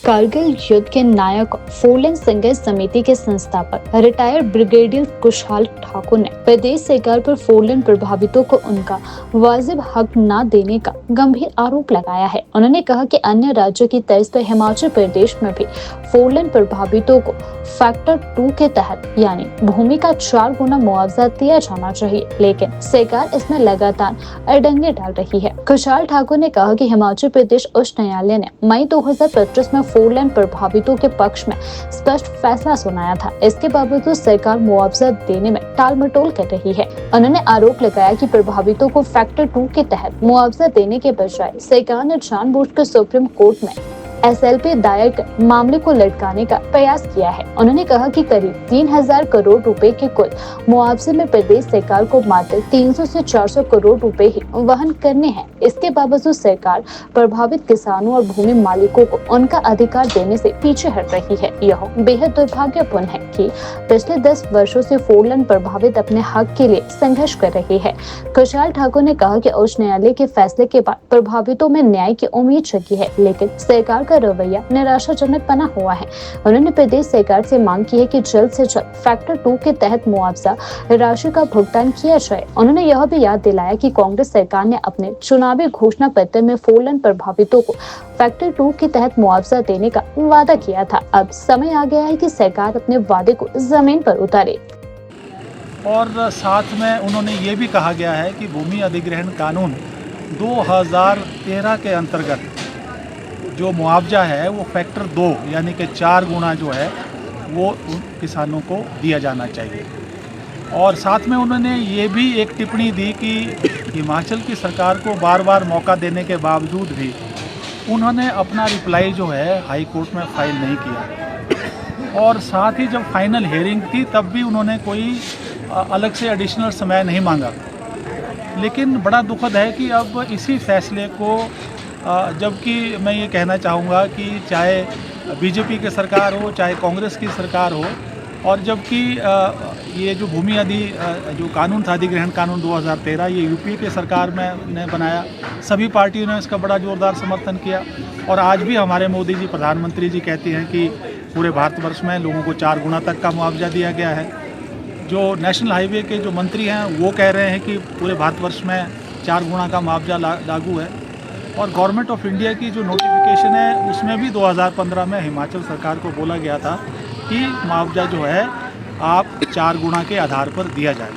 कारगिल युद्ध के नायक फोरलेन संघर्ष समिति के संस्थापक रिटायर्ड ब्रिगेडियर खुशहाल ठाकुर ने प्रदेश सरकार पर फोरलेन प्रभावितों को उनका वाजिब हक न देने का गंभीर आरोप लगाया है। उन्होंने कहा कि अन्य राज्यों की तर्ज पर हिमाचल प्रदेश में भी फोरलेन प्रभावितों को फैक्टर 2 के तहत यानी भूमि का 4 गुना मुआवजा दिया जाना चाहिए, लेकिन सरकार इसमें लगातार अड़ंगे डाल रही है। खुशहाल ठाकुर ने कहा कि हिमाचल प्रदेश उच्च न्यायालय ने मई 2025 में फोरलेन प्रभावितों के पक्ष में स्पष्ट फैसला सुनाया था। इसके बावजूद सरकार मुआवजा देने में टालमटोल कर रही है। उन्होंने आरोप लगाया कि प्रभावितों को फैक्टर 2 के तहत मुआवजा देने के बजाय सरकार ने जानबूझकर सुप्रीम कोर्ट में SLP दायर कर मामले को लटकाने का प्रयास किया है। उन्होंने कहा कि करीब 3000 करोड़ रुपए के कुल मुआवजे में प्रदेश सरकार को मात्र 300 से 400 करोड़ रुपए ही वहन करने हैं। इसके बावजूद सरकार प्रभावित किसानों और भूमि मालिकों को उनका अधिकार देने से पीछे हट रही है। यह बेहद दुर्भाग्यपूर्ण है कि पिछले 10 वर्षों से फोरलेन प्रभावित अपने हक के लिए संघर्ष कर रहे हैं। खुशहाल ठाकुर ने कहा कि उच्च न्यायालय के फैसले के बाद प्रभावितों में न्याय की उम्मीद जगी है, लेकिन सरकार का रवैया निराशाजनक बना हुआ है। उन्होंने प्रदेश सरकार से मांग की है कि जल्द से जल्द फैक्टर 2 के तहत मुआवजा राशि का भुगतान किया जाए। उन्होंने यह भी याद दिलाया कि कांग्रेस सरकार ने अपने चुनावी घोषणा पत्र में फोरलेन प्रभावितों को फैक्टर 2 के तहत मुआवजा देने का वादा किया था। अब समय आ गया है कि सरकार अपने वादे को जमीन पर उतारे। और साथ में उन्होंने ये भी कहा गया है कि भूमि अधिग्रहण कानून 2013 के अंतर्गत जो मुआवजा है वो फैक्टर 2 यानी कि 4 गुना जो है वो उन किसानों को दिया जाना चाहिए। और साथ में उन्होंने ये भी एक टिप्पणी दी कि हिमाचल की सरकार को बार बार मौका देने के बावजूद भी उन्होंने अपना रिप्लाई जो है हाई कोर्ट में फाइल नहीं किया। और साथ ही जब फाइनल हियरिंग थी तब भी उन्होंने कोई अलग से एडिशनल समय नहीं मांगा। लेकिन बड़ा दुखद है कि अब इसी फैसले को जबकि मैं ये कहना चाहूँगा कि चाहे बीजेपी की सरकार हो चाहे कांग्रेस की सरकार हो, और जबकि ये जो जो कानून था अधिग्रहण कानून 2013 ये यूपी के सरकार में ने बनाया, सभी पार्टियों ने इसका बड़ा ज़ोरदार समर्थन किया। और आज भी हमारे मोदी जी प्रधानमंत्री जी कहते हैं कि पूरे भारतवर्ष में लोगों को 4 गुना तक का मुआवजा दिया गया है। जो नेशनल हाईवे के जो मंत्री हैं वो कह रहे हैं कि पूरे भारतवर्ष में 4 गुना का मुआवजा लागू है। और गवर्नमेंट ऑफ इंडिया की जो नोटिफिकेशन है उसमें भी 2015 में हिमाचल सरकार को बोला गया था कि मुआवजा जो है आप 4 गुना के आधार पर दिया जाए।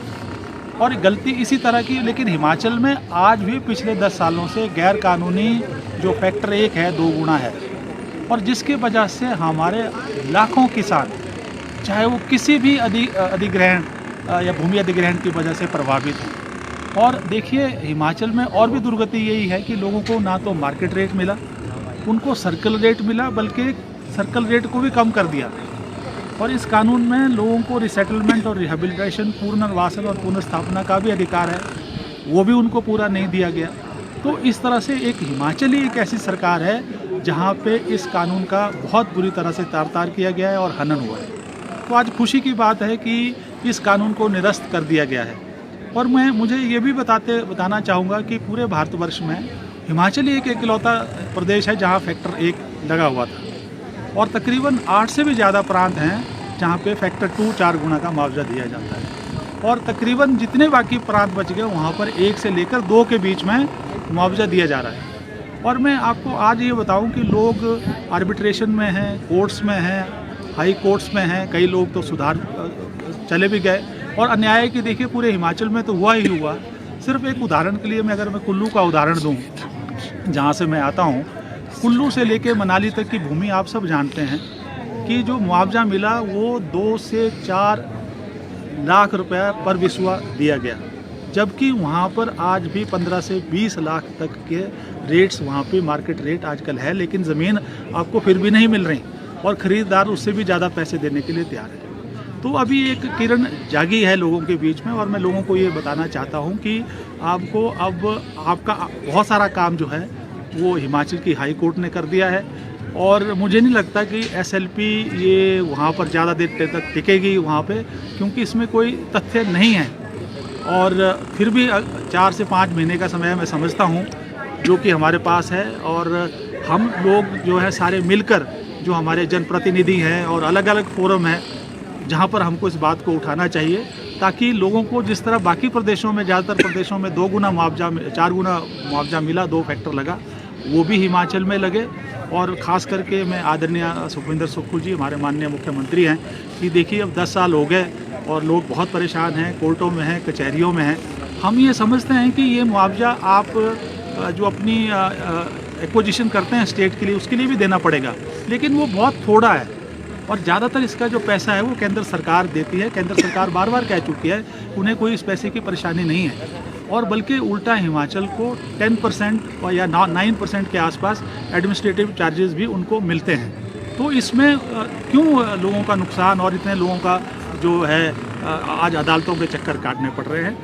और गलती इसी तरह की, लेकिन हिमाचल में आज भी पिछले 10 सालों से गैर कानूनी जो फैक्टर 1 है 2 गुना है, और जिसकी वजह से हमारे लाखों किसान चाहे वो किसी भी अधिग्रहण या भूमि अधिग्रहण की वजह से प्रभावित हैं। और देखिए हिमाचल में और भी दुर्गति यही है कि लोगों को ना तो मार्केट रेट मिला, उनको सर्कल रेट मिला, बल्कि सर्कल रेट को भी कम कर दिया। और इस कानून में लोगों को रिसेटलमेंट और रिहेबिलिटेशन, पुनर्वासन और पुनर्स्थापना का भी अधिकार है, वो भी उनको पूरा नहीं दिया गया। तो इस तरह से एक हिमाचली एक ऐसी सरकार है जहाँ पे इस कानून का बहुत बुरी तरह से तार-तार किया गया है और हनन हुआ है। तो आज खुशी की बात है कि इस कानून को निरस्त कर दिया गया है। और मुझे ये भी बताना चाहूँगा कि पूरे भारतवर्ष में हिमाचल ही एक इकलौता प्रदेश है जहाँ फैक्टर 1 लगा हुआ था, और तकरीबन 8 से भी ज़्यादा प्रांत हैं जहाँ पे फैक्टर 2 4 गुना का मुआवजा दिया जाता है। और तकरीबन जितने बाकी प्रांत बच गए वहाँ पर 1 से लेकर 2 के बीच में मुआवजा दिया जा रहा है। और मैं आपको आज ये बताऊँ कि लोग आर्बिट्रेशन में हैं, कोर्ट्स में हैं, हाई कोर्ट्स में हैं, कई लोग तो सुधार चले भी गए। और अन्याय की देखिए पूरे हिमाचल में तो हुआ ही हुआ। सिर्फ एक उदाहरण के लिए अगर मैं कुल्लू का उदाहरण दूं, जहां से मैं आता हूं, कुल्लू से लेके मनाली तक की भूमि आप सब जानते हैं कि जो मुआवजा मिला वो 2 से 4 लाख रुपया पर बिस्वा दिया गया, जबकि वहां पर आज भी 15 से 20 लाख तक के रेट्स वहां पे मार्केट रेट आजकल है, लेकिन ज़मीन आपको फिर भी नहीं मिल रही और ख़रीदार उससे भी ज़्यादा पैसे देने के लिए तैयार है। तो अभी एक किरण जागी है लोगों के बीच में, और मैं लोगों को ये बताना चाहता हूँ कि आपको अब आपका बहुत सारा काम जो है वो हिमाचल की हाई कोर्ट ने कर दिया है। और मुझे नहीं लगता कि SLP ये वहाँ पर ज़्यादा देर तक टिकेगी वहाँ पे, क्योंकि इसमें कोई तथ्य नहीं है। और फिर भी 4 से 5 महीने का समय मैं समझता हूँ जो कि हमारे पास है, और हम लोग जो है सारे मिलकर जो हमारे जनप्रतिनिधि हैं और अलग अलग फोरम हैं जहाँ पर हमको इस बात को उठाना चाहिए, ताकि लोगों को जिस तरह बाकी प्रदेशों में, ज़्यादातर प्रदेशों में 2 गुना मुआवजा, 4 गुना मुआवजा मिला, 2 फैक्टर लगा, वो भी हिमाचल में लगे। और ख़ास करके मैं आदरणीय सुखविंदर सुक्खू जी, हमारे माननीय मुख्यमंत्री हैं, कि देखिए अब 10 साल हो गए और लोग बहुत परेशान हैं, कोर्टों में हैं, कचहरियों में हैं। हम ये समझते हैं कि ये मुआवजा आप जो अपनी एक्विजिशन करते हैं स्टेट के लिए, उसके लिए भी देना पड़ेगा, लेकिन वो बहुत थोड़ा है और ज़्यादातर इसका जो पैसा है वो केंद्र सरकार देती है। केंद्र सरकार बार बार कह चुकी है, उन्हें कोई इस पैसे की परेशानी नहीं है, और बल्कि उल्टा हिमाचल को 10% या 9% के आसपास एडमिनिस्ट्रेटिव चार्जेस भी उनको मिलते हैं। तो इसमें क्यों लोगों का नुकसान और इतने लोगों का जो है आज अदालतों के चक्कर काटने पड़ रहे हैं।